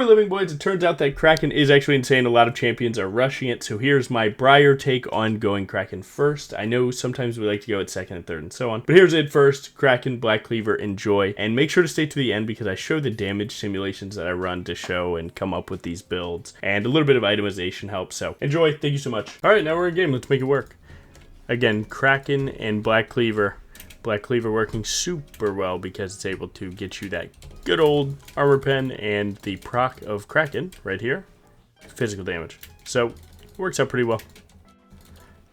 we living, boys? It turns out that Kraken is actually insane. A lot of champions are rushing it. So here's my Briar take on going Kraken first. I know sometimes we like to go at second and third and so on. But here's it first. Kraken, Black Cleaver, enjoy. And make sure to stay to the end because I show the damage simulations that I run to show and come up with these builds. And a little bit of itemization helps. So enjoy. Thank you so much. All right, now we're in game. Let's make it work. Again, Kraken and Black Cleaver. Black Cleaver working super well because it's able to get you that good old armor pen and the proc of Kraken right here. Physical damage. So, it works out pretty well.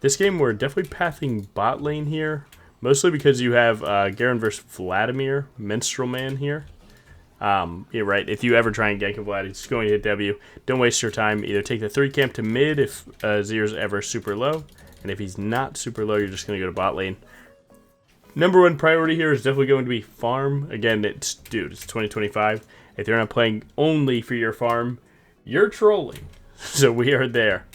This game, we're definitely pathing bot lane here. Mostly because you have Garen versus Vladimir, Minstrel Man here. Yeah, right. If you ever try and gank a Vlad, he's going to hit W. Don't waste your time. Either take the 3 camp to mid if Zer's ever super low. And if he's not super low, you're just going to go to bot lane. Number one priority here is definitely going to be farm. Again, it's 2025. If you're not playing only for your farm, you're trolling. So we are there.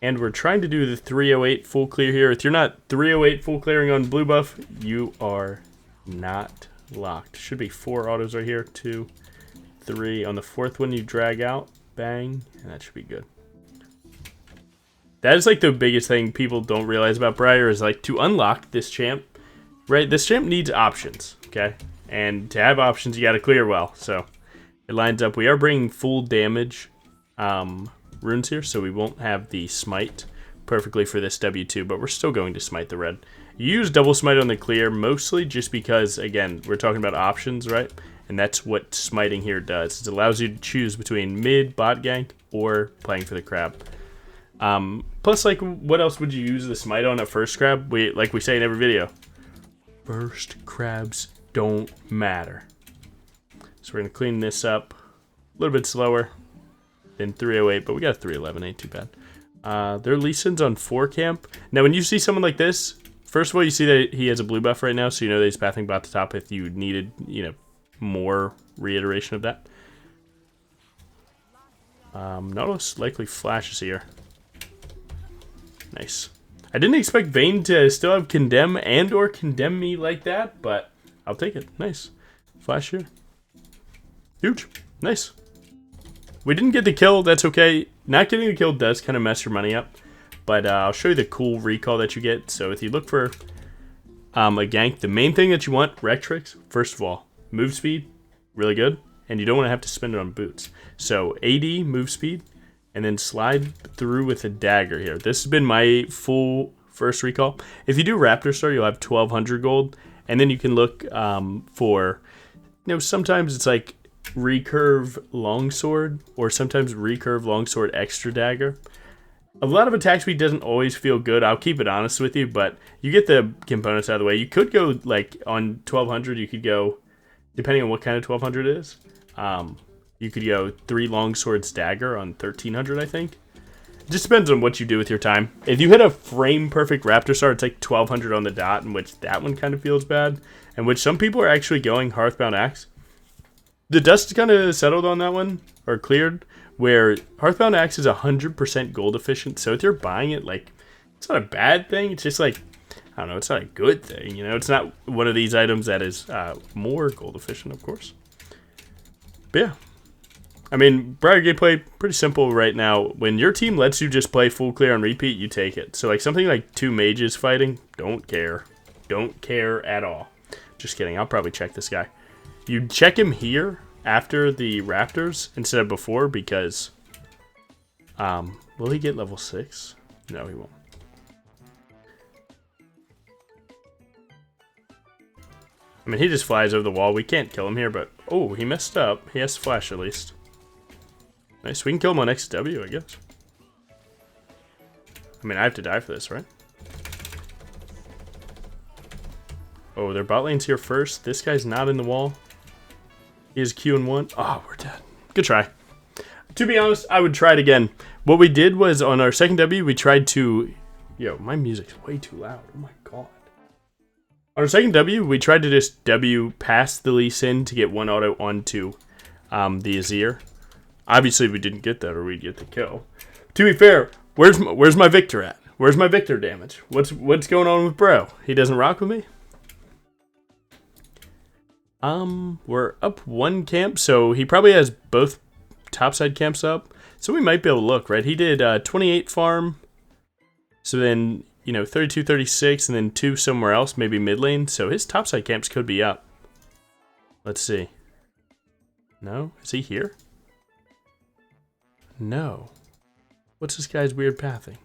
And we're trying to do the 308 full clear here. If you're not 308 full clearing on blue buff, you are not locked. Should be 4 autos right here. 2, 3. On the 4th one, you drag out. Bang. And that should be good. That is like the biggest thing people don't realize about Briar is like to unlock this champ, right? This champ needs options, okay? And to have options, you got to clear well. So it lines up. We are bringing full damage runes here, so we won't have the smite perfectly for this W2, but we're still going to smite the red. You use double smite on the clear mostly just because, again, we're talking about options, right? And that's what smiting here does. It allows you to choose between mid, bot gank, or playing for the crab. Plus, like, what else would you use the smite on at first crab? Like we say in every video, first crabs don't matter. So we're going to clean this up a little bit slower than 308, but we got 311, ain't too bad. Their Lee Sin's on 4 camp. Now, when you see someone like this, first of all, you see that he has a blue buff right now, so you know that he's pathing bot to top if you needed, you know, more reiteration of that. Nautilus likely flashes here. Nice. I didn't expect Vayne to still have condemn and or condemn me like that, but I'll take it. Nice. Flash here. Huge. Nice. We didn't get the kill. That's okay. Not getting the kill does kind of mess your money up, but I'll show you the cool recall that you get. So if you look for a gank, the main thing that you want, Rectrix, first of all, move speed, really good, and you don't want to have to spend it on boots. So AD, move speed, and then slide through with a dagger here. This has been my full first recall. If you do Raptor Star, you'll have 1200 gold, and then you can look for, you know, sometimes it's like recurve longsword, or sometimes recurve longsword extra dagger. A lot of attack speed doesn't always feel good. I'll keep it honest with you, but you get the components out of the way. You could go, like, on 1200, you could go, depending on what kind of 1200 it is, you could go 3 longswords dagger on 1300, I think. It just depends on what you do with your time. If you hit a frame perfect Raptor Star, it's like 1200 on the dot, in which that one kind of feels bad, and which some people are actually going Hearthbound Axe. The dust kind of settled on that one, or cleared, where Hearthbound Axe is 100% gold efficient, so if you're buying it, like, it's not a bad thing, it's just like, I don't know, it's not a good thing, you know? It's not one of these items that is more gold efficient, of course. But yeah. I mean, Briar gameplay, pretty simple right now. When your team lets you just play full clear on repeat, you take it. So like something like 2 mages fighting, don't care. Don't care at all. Just kidding, I'll probably check this guy. You check him here after the Raptors instead of before because, will he get level 6? No, he won't. I mean, he just flies over the wall. We can't kill him here, but, oh, he messed up. He has to flash at least. Nice, we can kill him on XW, I guess. I mean, I have to die for this, right? Oh, their bot lane's here first. This guy's not in the wall. He has Q in 1. Oh, we're dead. Good try. To be honest, I would try it again. What we did was on our second W, we tried to... Yo, my music's way too loud. Oh my god. On our second W, we tried to just W past the Lee Sin to get 1 auto onto the Azir. Obviously, we didn't get that, or we'd get the kill. To be fair, where's my Victor at? Where's my Victor damage? What's going on with bro? He doesn't rock with me? We're up one camp, so he probably has both topside camps up. So we might be able to look, right? He did 28 farm. So then, you know, 32, 36, and then 2 somewhere else, maybe mid lane. So his topside camps could be up. Let's see. No? Is he here? No. What's this guy's weird pathing?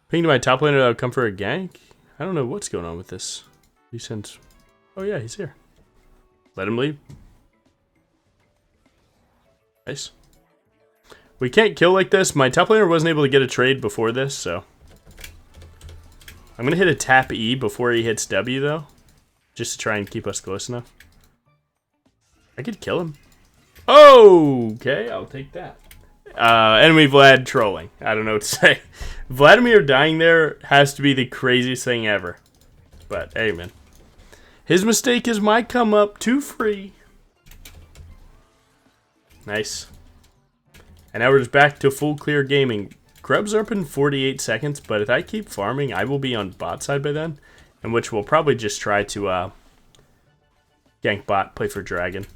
Ping to my top laner that would come for a gank? I don't know what's going on with this. He sends... Oh yeah, he's here. Let him leave. Nice. We can't kill like this. My top laner wasn't able to get a trade before this, so... I'm going to hit a tap E before he hits W, though. Just to try and keep us close enough. I could kill him. Oh, okay, I'll take that. Enemy Vlad trolling. I don't know what to say. Vladimir dying there has to be the craziest thing ever. But, hey, man. His mistake is my come up too free. Nice. And now we're just back to full clear gaming. Grub's are up in 48 seconds, but if I keep farming, I will be on bot side by then. In which we'll probably just try to gank bot, play for dragon.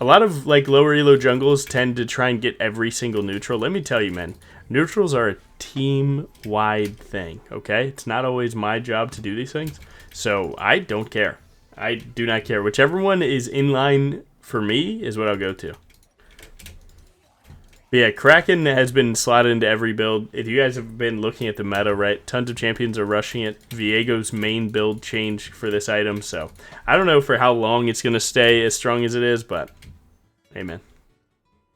A lot of like lower elo jungles tend to try and get every single neutral. Let me tell you, man, neutrals are a team-wide thing, okay? It's not always my job to do these things. So I don't care. I do not care. Whichever one is in line for me is what I'll go to. But yeah, Kraken has been slotted into every build. If you guys have been looking at the meta, right, tons of champions are rushing it. Viego's main build changed for this item, so I don't know for how long it's going to stay as strong as it is, but hey, man,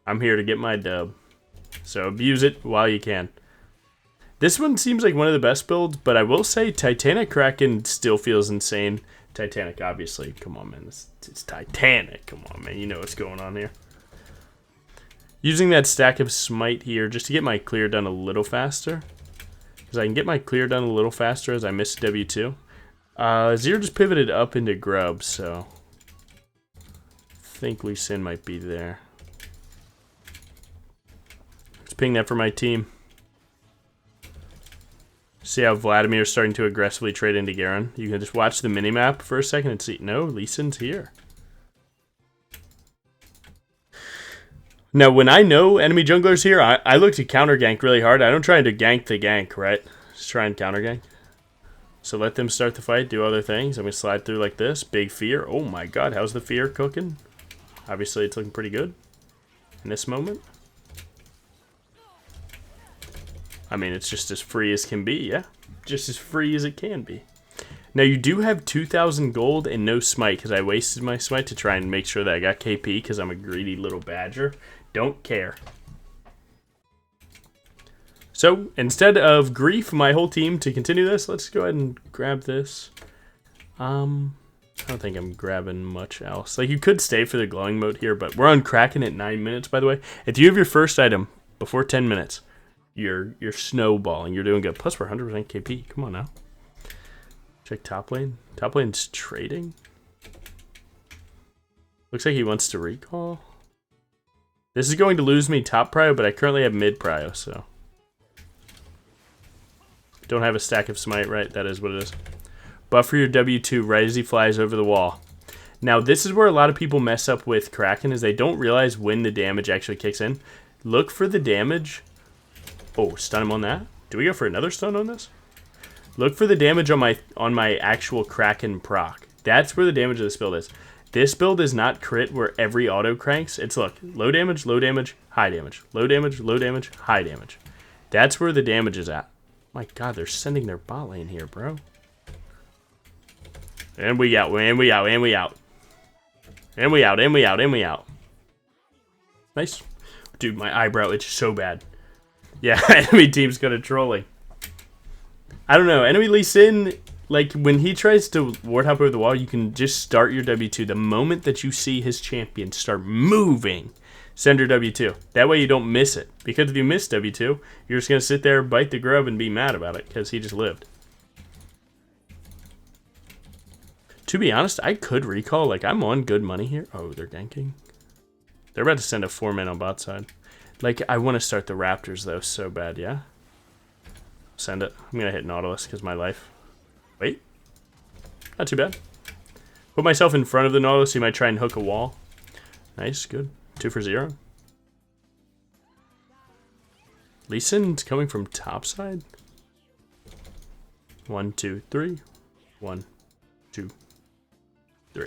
I'm here to get my dub. So abuse it while you can. This one seems like one of the best builds, but I will say Titanic Kraken still feels insane. Titanic, obviously. Come on, man. It's Titanic. Come on, man. You know what's going on here. Using that stack of smite here just to get my clear done a little faster. Because I can get my clear done a little faster as I miss W2. Zero just pivoted up into grub, so... I think Lee Sin might be there. Let's ping that for my team. See how Vladimir's starting to aggressively trade into Garen. You can just watch the minimap for a second and see. No, Lee Sin's here. Now, when I know enemy jungler's here, I look to counter gank really hard. I don't try to gank the gank, right? Just try and counter gank. So let them start the fight, do other things. I'm going to slide through like this. Big fear. Oh my god, how's the fear cooking? Obviously, it's looking pretty good in this moment. I mean, it's just as free as can be, yeah? Just as free as it can be. Now, you do have 2,000 gold and no smite, because I wasted my smite to try and make sure that I got KP, because I'm a greedy little badger. Don't care. So, instead of grief, my whole team, to continue this, let's go ahead and grab this. I don't think I'm grabbing much else. Like, you could stay for the glowing mode here, but we're on Kraken at 9 minutes, by the way. If you have your first item before 10 minutes, you're snowballing. You're doing good. Plus, we're 100% KP. Come on now. Check top lane. Top lane's trading. Looks like he wants to recall. This is going to lose me top prio, but I currently have mid prio, so. Don't have a stack of smite, right? That is what it is. Buffer your W2 right as he flies over the wall. Now, this is where a lot of people mess up with Kraken, is they don't realize when the damage actually kicks in. Look for the damage. Oh, stun him on that. Do we go for another stun on this? Look for the damage on my actual Kraken proc. That's where the damage of this build is. This build is not crit where every auto cranks. It's, look, low damage, high damage. Low damage, high damage. That's where the damage is at. My god, they're sending their bot lane here, bro. And we out, and we out, and we out. And we out, and we out, and we out. Nice. Dude, my eyebrow itches so bad. Yeah, enemy team's gonna trolling. I don't know, enemy Lee Sin, like, when he tries to ward hop over the wall, you can just start your W2. The moment that you see his champion start moving, send your W2. That way you don't miss it. Because if you miss W2, you're just going to sit there, bite the grub, and be mad about it, because he just lived. To be honest, I could recall. Like, I'm on good money here. Oh, they're ganking. They're about to send a 4-man on bot side. Like, I want to start the Raptors, though, so bad, yeah? Send it. I'm going to hit Nautilus, because my life. Wait. Not too bad. Put myself in front of the Nautilus. He might try and hook a wall. Nice, good. 2 for 0. Lee Sin's coming from top side. 1, 2, 3. 1, 2, 3.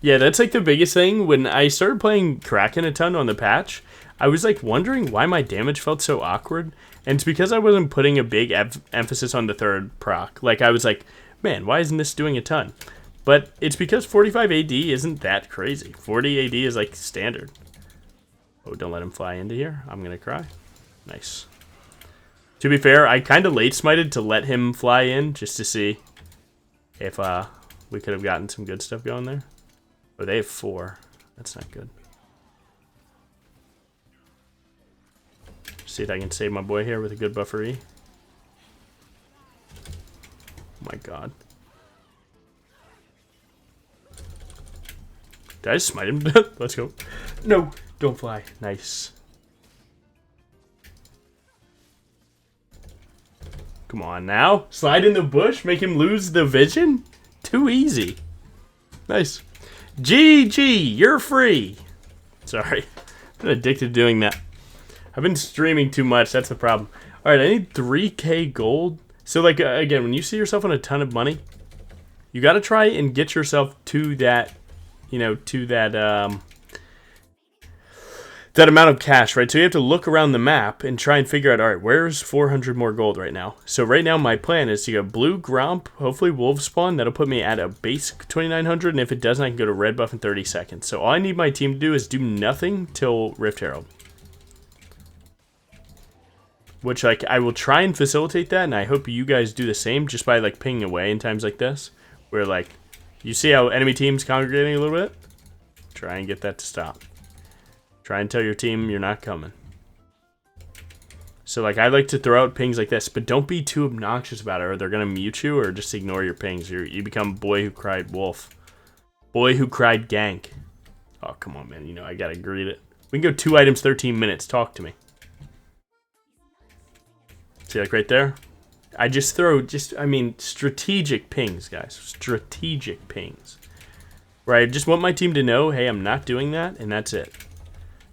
Yeah, that's like the biggest thing. When I started playing Kraken a ton on the patch, I was like wondering why my damage felt so awkward. And it's because I wasn't putting a big emphasis on the third proc. Like I was like, man, why isn't this doing a ton? But it's because 45 AD isn't that crazy. 40 AD is like standard. Oh, don't let him fly into here. I'm going to cry. Nice. To be fair, I kind of late smited to let him fly in just to see if we could have gotten some good stuff going there. Oh, they have 4. That's not good. See if I can save my boy here with a good buffer E. Oh my god. Did I just smite him? Let's go. No, don't fly. Nice. Come on now. Slide in the bush, make him lose the vision? Too easy. Nice. GG, you're free. Sorry. I've been addicted to doing that. I've been streaming too much. That's the problem. All right, I need 3K gold. So, like, again, when you see yourself on a ton of money, you got to try and get yourself to that, you know, to that, that amount of cash, right? So you have to look around the map and try and figure out, all right, where's 400 more gold right now? So right now my plan is to go blue, Gromp, hopefully wolf spawn. That'll put me at a basic 2900, and if it doesn't, I can go to red buff in 30 seconds. So all I need my team to do is do nothing till Rift Herald. Which, like, I will try and facilitate that, and I hope you guys do the same just by, like, pinging away in times like this. Where, like, you see how enemy team's congregating a little bit? Try and get that to stop. Try and tell your team you're not coming. So, like, I like to throw out pings like this, but don't be too obnoxious about it, or they're going to mute you, or just ignore your pings. You become boy who cried wolf. Boy who cried gank. Oh, come on, man. You know, I got to greet it. We can go 2 items, 13 minutes. Talk to me. See, like, right there? I just throw, I mean, strategic pings, guys. Strategic pings. Where I just want my team to know, hey, I'm not doing that, and that's it.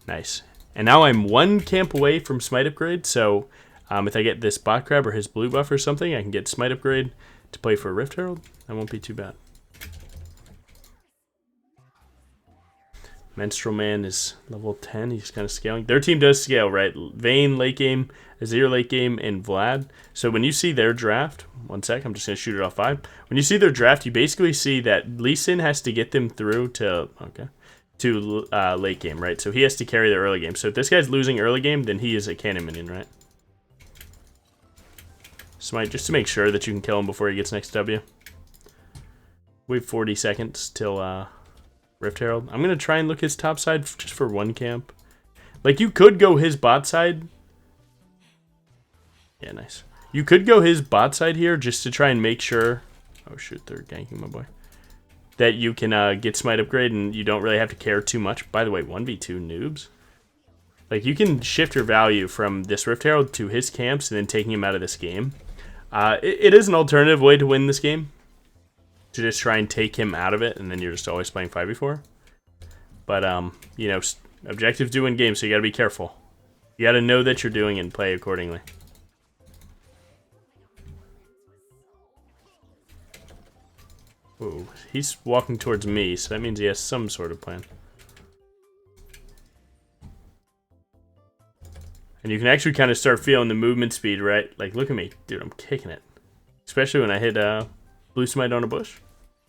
Nice. And now I'm 1 camp away from smite upgrade, so if I get this bot crab or his blue buff or something, I can get smite upgrade to play for Rift Herald. That won't be too bad. Menstrual Man is level 10. He's kind of scaling. Their team does scale, right? Vayne late game, Azir late game, and Vlad. So when you see their draft, 1 sec, I'm just going to shoot it off 5. When you see their draft, you basically see that Lee Sin has to get them through to, late game, right? So he has to carry the early game. So if this guy's losing early game, then he is a cannon minion, right? Smite, just to make sure that you can kill him before he gets next W. We have 40 seconds till Rift Herald. I'm going to try and look his top side just for 1 camp. Like, you could go his bot side. Yeah, nice. You could go his bot side here just to try and make sure. Oh, shoot, they're ganking my boy. That you can get smite upgrade and you don't really have to care too much. By the way, 1v2 noobs. Like, you can shift your value from this Rift Herald to his camps and then taking him out of this game. It is an alternative way to win this game. To just try and take him out of it, and then you're just always playing 5v4. But, you know, objectives do win games, so you gotta be careful. You gotta know that you're doing and play accordingly. Ooh, he's walking towards me, so that means he has some sort of plan. And you can actually kind of start feeling the movement speed, right? Like, look at me. Dude, I'm kicking it. Especially when I hit blue smite on a bush.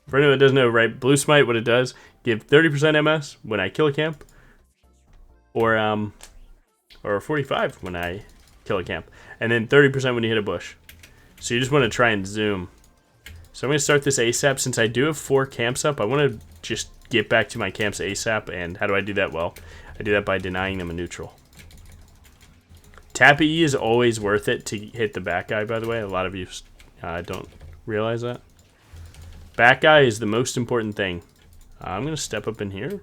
For anyone that doesn't know, right, blue smite, what it does, give 30% MS when I kill a camp, or 45 when I kill a camp, and then 30% when you hit a bush. So you just want to try and zoom. So I'm going to start this ASAP. Since I do have 4 camps up, I want to just get back to my camps ASAP, and how do I do that? Well, I do that by denying them a neutral. Tap E is always worth it to hit the back guy, by the way. A lot of you don't realize that. Back guy is the most important thing. I'm going to step up in here.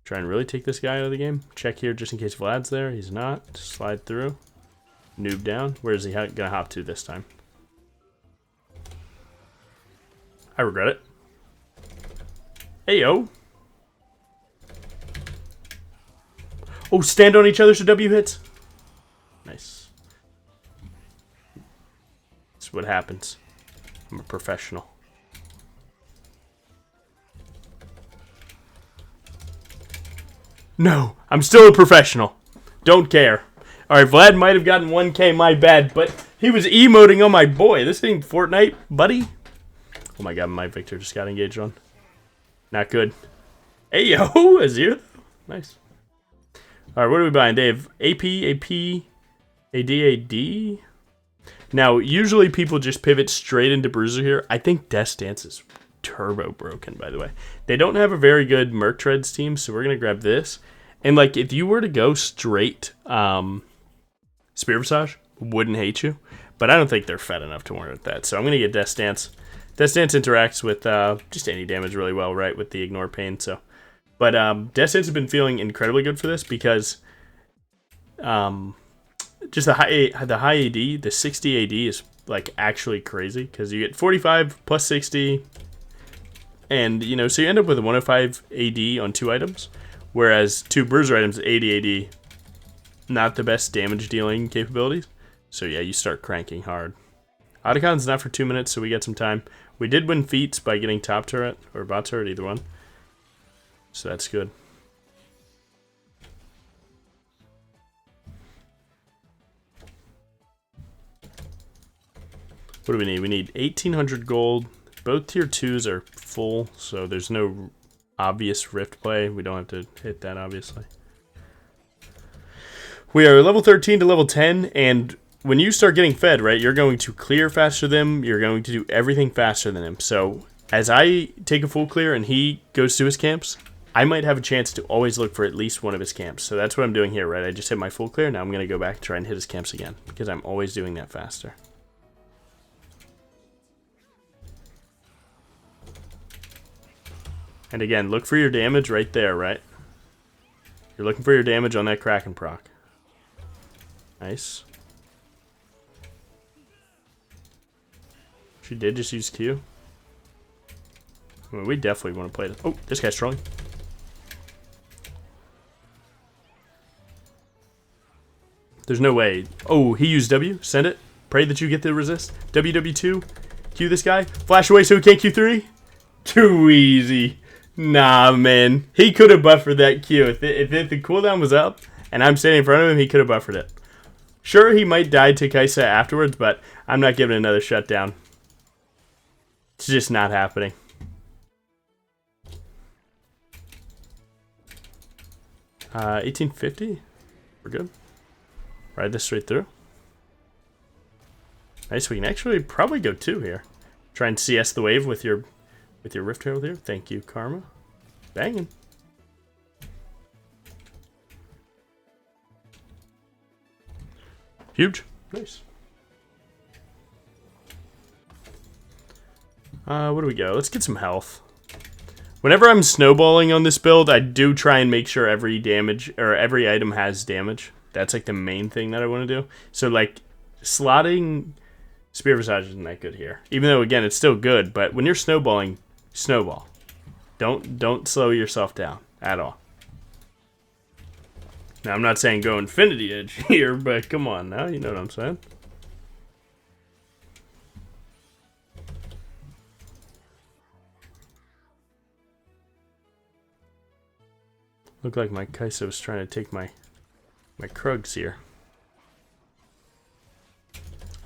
Try and really take this guy out of the game. Check here just in case Vlad's there. He's not. Slide through. Noob down. Where is he going to hop to this time? I regret it. Hey, yo. Oh, stand on each other so W hits. Nice. That's what happens. I'm a professional. No, I'm still a professional. Don't care. Alright, Vlad might have gotten 1K, my bad, but he was emoting on my boy. This ain't Fortnite, buddy. Oh my god, my Victor just got engaged on. Not good. Hey, yo, a 0? Nice. Alright, what are we buying, Dave? AP, AD. Now, usually people just pivot straight into Bruiser here. I think Death's Dance is turbo broken, by the way. They don't have a very good Merc Treads team, so we're going to grab this. And, like, if you were to go straight Spear Visage, wouldn't hate you. But I don't think they're fed enough to warrant that. So I'm going to get Death's Dance. Death's Dance interacts with just any damage really well, right, with the Ignore Pain. So, but Death's Dance has been feeling incredibly good for this because just the high AD, the 60 AD is, like, actually crazy. Because you get 45 plus 60. And, you know, so you end up with a 105 AD on 2 items. Whereas 2 Bruiser items, 80 AD, not the best damage dealing capabilities. So yeah, you start cranking hard. Otacon's not for 2 minutes, so we get some time. We did win feats by getting top turret, or bot turret, either one. So that's good. What do we need? We need 1,800 gold. Both tier 2s are full, so there's no obvious rift play. We don't have to hit that, obviously. We are level 13 to level 10, and when you start getting fed, right, you're going to clear faster than him. You're going to do everything faster than him. So as I take a full clear and he goes to his camps, I might have a chance to always look for at least one of his camps. So that's what I'm doing here, right? I just hit my full clear. Now I'm going to go back and try and hit his camps again because I'm always doing that faster. And again, look for your damage right there, right? You're looking for your damage on that Kraken proc. Nice. She did just use Q. Well, we definitely want to play this. Oh, this guy's strong. There's no way. Oh, he used W. Send it. Pray that you get the resist. WW2. Q this guy. Flash away so he can't Q3. Too easy. Nah, man. He could have buffered that Q. If the cooldown was up and I'm standing in front of him, he could have buffered it. Sure, he might die to Kaisa afterwards, but I'm not giving another shutdown. It's just not happening. Uh, 1850. We're good. Ride this straight through. Nice. We can actually probably go 2 here. Try and CS the wave with your Rift Herald here. Thank you, Karma. Banging. Huge. Nice. Where do we go? Let's get some health. Whenever I'm snowballing on this build, I do try and make sure every damage or every item has damage. That's like the main thing that I want to do. So like slotting Spear Visage isn't that good here. Even though again it's still good, but when you're snowballing, snowball. Don't slow yourself down at all. Now I'm not saying go Infinity Edge here, but come on now, you know what I'm saying. Look like my Kaisa was trying to take my Krugs here.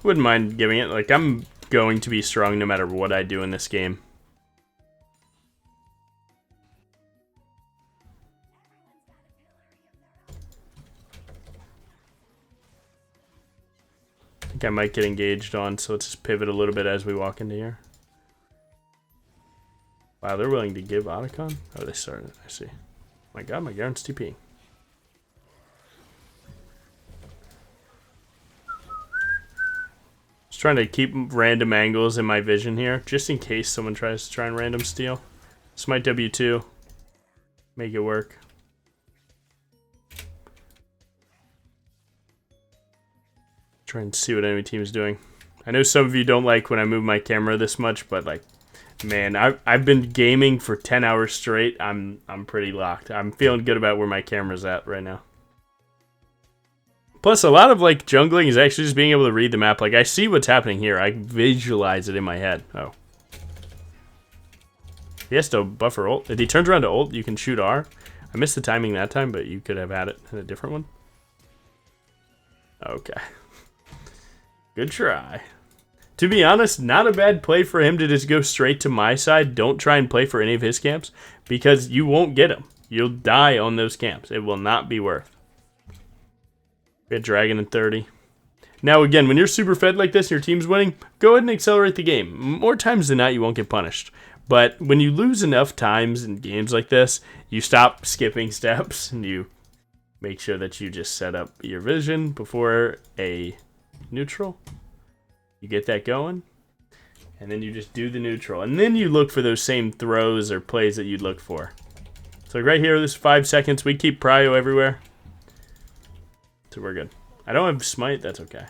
Wouldn't mind giving it. Like, I'm going to be strong no matter what I do in this game. I think I might get engaged on, so let's just pivot a little bit as we walk into here. Wow, they're willing to give Otacon? Oh, they started. I see. My god, my Garen's TPing. Just trying to keep random angles in my vision here, just in case someone tries to try and random steal. This might W2. Make it work. Try and see what enemy team is doing. I know some of you don't like when I move my camera this much, but like Man, I've been gaming for 10 hours straight. I'm pretty locked. I'm feeling good about where my camera's at right now. Plus, a lot of like jungling is actually just being able to read the map. Like, I see what's happening here. I visualize it in my head. Oh. He has to buffer ult. If he turns around to ult, you can shoot R. I missed the timing that time, but you could have had it in a different one. Okay. Good try. To be honest, not a bad play for him to just go straight to my side. Don't try and play for any of his camps, because you won't get him. You'll die on those camps. It will not be worth. We had Dragon in 30. Now again, when you're super fed like this and your team's winning, go ahead and accelerate the game. More times than not, you won't get punished. But when you lose enough times in games like this, you stop skipping steps and you make sure that you just set up your vision before a neutral. You get that going, and then you just do the neutral. And then you look for those same throws or plays that you'd look for. So right here, this is 5 seconds. We keep prio everywhere. So we're good. I don't have smite, that's okay.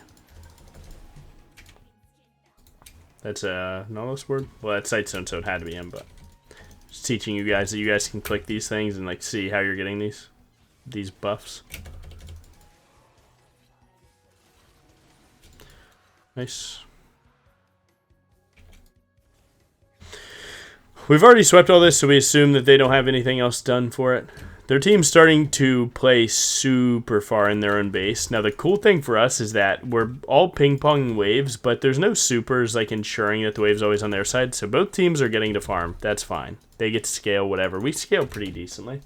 That's a Nautilus word? Well, that's Sightstone, so it had to be him, but just teaching you guys that you guys can click these things and like see how you're getting these buffs. Nice. We've already swept all this, so we assume that they don't have anything else done for it. Their team's starting to play super far in their own base. Now, the cool thing for us is that we're all ping-ponging waves, but there's no supers like ensuring that the wave's always on their side. So both teams are getting to farm. That's fine. They get to scale, whatever. We scale pretty decently.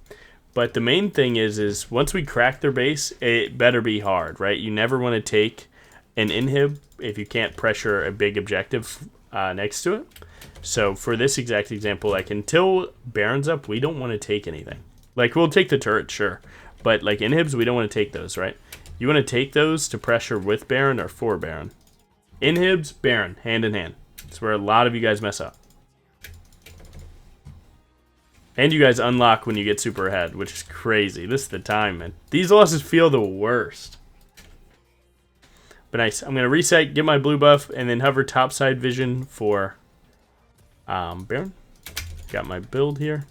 But the main thing is once we crack their base, it better be hard, right? You never want to take an inhib if you can't pressure a big objective next to it. So for this exact example, like until Baron's up, we don't want to take anything. Like, we'll take the turret, sure. But, like, inhibs, we don't want to take those, right? You want to take those to pressure with Baron or for Baron. Inhibs, Baron, hand in hand. That's where a lot of you guys mess up. And you guys unlock when you get super ahead, which is crazy. This is the time, man. These losses feel the worst. But nice. I'm going to reset, get my blue buff, and then hover topside vision for Baron. Got my build here.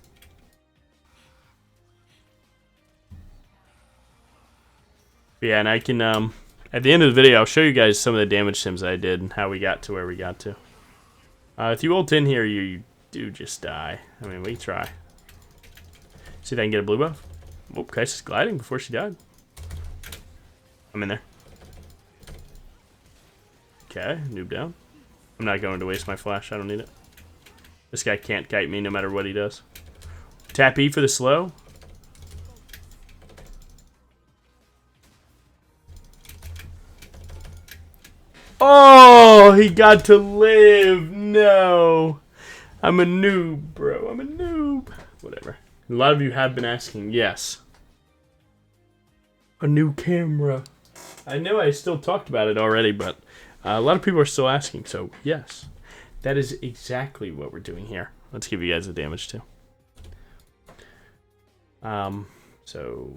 Yeah, and I can, at the end of the video, I'll show you guys some of the damage sims I did and how we got to where we got to. If you ult in here, you do just die. I mean, we try. See if I can get a blue buff. Oh, Kaisa's gliding before she died. I'm in there. Okay, noob down. I'm not going to waste my flash. I don't need it. This guy can't kite me no matter what he does. Tap E for the slow. Oh, he got to live. No. I'm a noob, bro. I'm a noob. Whatever. A lot of you have been asking. Yes. A new camera. I know I still talked about it already, but a lot of people are still asking. So, yes. That is exactly what we're doing here. Let's give you guys the damage, too. So...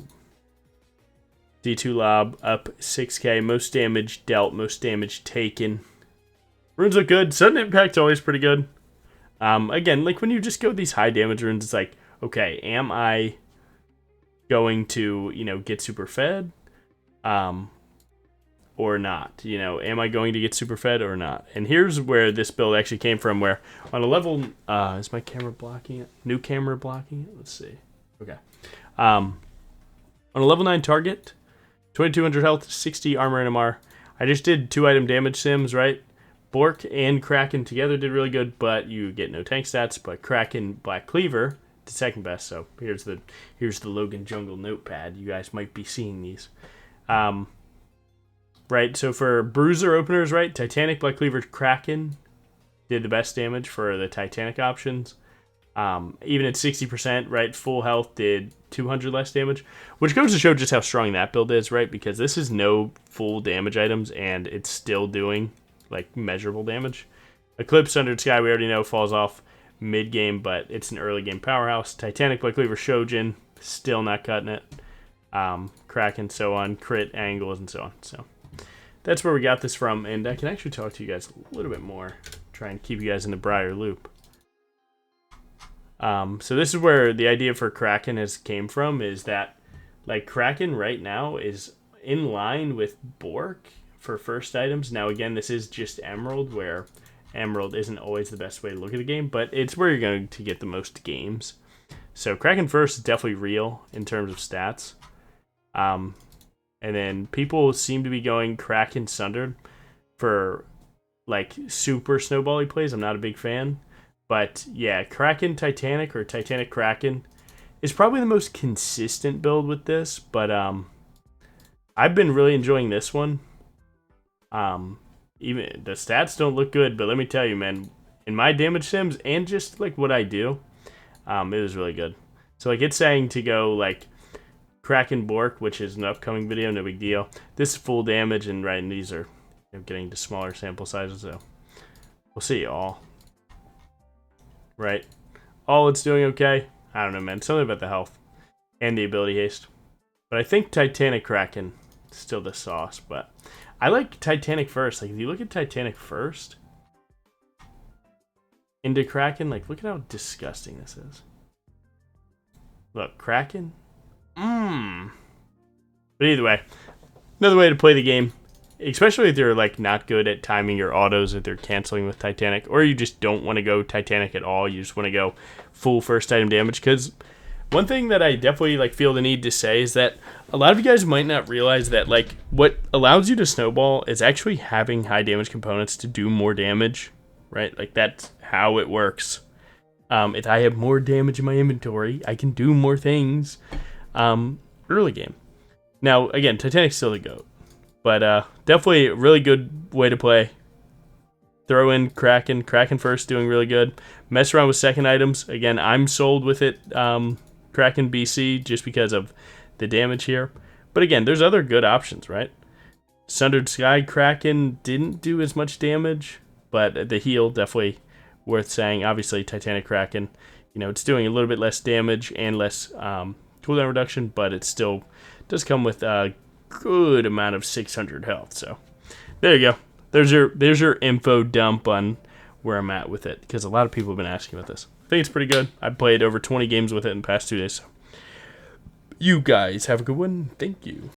D2 lob up 6k, most damage dealt, most damage taken. Runes look good. Sudden impact's always pretty good. Again, like when you just go with these high damage runes, it's like, okay, am I going to, you know, get super fed? Or not? You know, am I going to get super fed or not? And here's where this build actually came from, where on a level, is my camera blocking it? New camera blocking it? Let's see. Okay. On a level 9 target, 2200 health, 60 armor and MR. I just did 2 item damage sims, right? Bork and Kraken together did really good, but you get no tank stats. But Kraken Black Cleaver did second best. So here's the Logan Jungle notepad. You guys might be seeing these. Right, so for bruiser openers, right? Titanic, Black Cleaver, Kraken did the best damage for the Titanic options. Even at 60%, right? Full health did 200 less damage, which goes to show just how strong that build is, right? Because this is no full damage items, and it's still doing, like, measurable damage. Eclipse Under the Sky, we already know, falls off mid-game, but it's an early-game powerhouse. Titanic, Black Cleaver, Shojin, still not cutting it. Kraken, so on. Crit, angles, and so on. So that's where we got this from, and I can actually talk to you guys a little bit more. Try and keep you guys in the Briar loop. So this is where the idea for Kraken has came from, is that like Kraken right now is in line with Bork for first items. Now again, this is just Emerald, where Emerald isn't always the best way to look at the game, but it's where you're going to get the most games. So Kraken first is definitely real in terms of stats. And then people seem to be going Kraken Sundered for like super snowbally plays. I'm not a big fan. But yeah, Kraken Titanic or Titanic Kraken is probably the most consistent build with this. But I've been really enjoying this one. Even the stats don't look good, but let me tell you, man, in my damage sims and just like what I do, it was really good. So like it's saying to go like Kraken Bork, which is an upcoming video, no big deal. This is full damage, and right, and these are getting to smaller sample sizes, so we'll see all. Right, all it's doing okay. I don't know, man. Something about the health and the ability haste, but I think Titanic Kraken is still the sauce. But I like Titanic first. Like if you look at Titanic first into Kraken, like look at how disgusting this is. Look, Kraken. But either way, another way to play the game, especially if you're like not good at timing your autos, if they're canceling with Titanic, or you just don't want to go Titanic at all, you just want to go full first item damage. Because one thing that I definitely like feel the need to say is that a lot of you guys might not realize that like what allows you to snowball is actually having high damage components to do more damage, right? Like that's how it works. If I have more damage in my inventory, I can do more things early game. Now, again, Titanic's still the GOAT. But definitely a really good way to play. Throw in Kraken. Kraken first, doing really good. Mess around with second items. Again, I'm sold with it. Kraken BC, just because of the damage here. But again, there's other good options, right? Sundered Sky Kraken didn't do as much damage, but the heal definitely worth saying. Obviously, Titanic Kraken, you know, it's doing a little bit less damage and less cooldown reduction, but it still does come with a good amount of 600 health. So there you go. There's your info dump on where I'm at with it, because a lot of people have been asking about this. I think it's pretty good. I've played over 20 games with it in the past 2 days. So you guys have a good one. Thank you.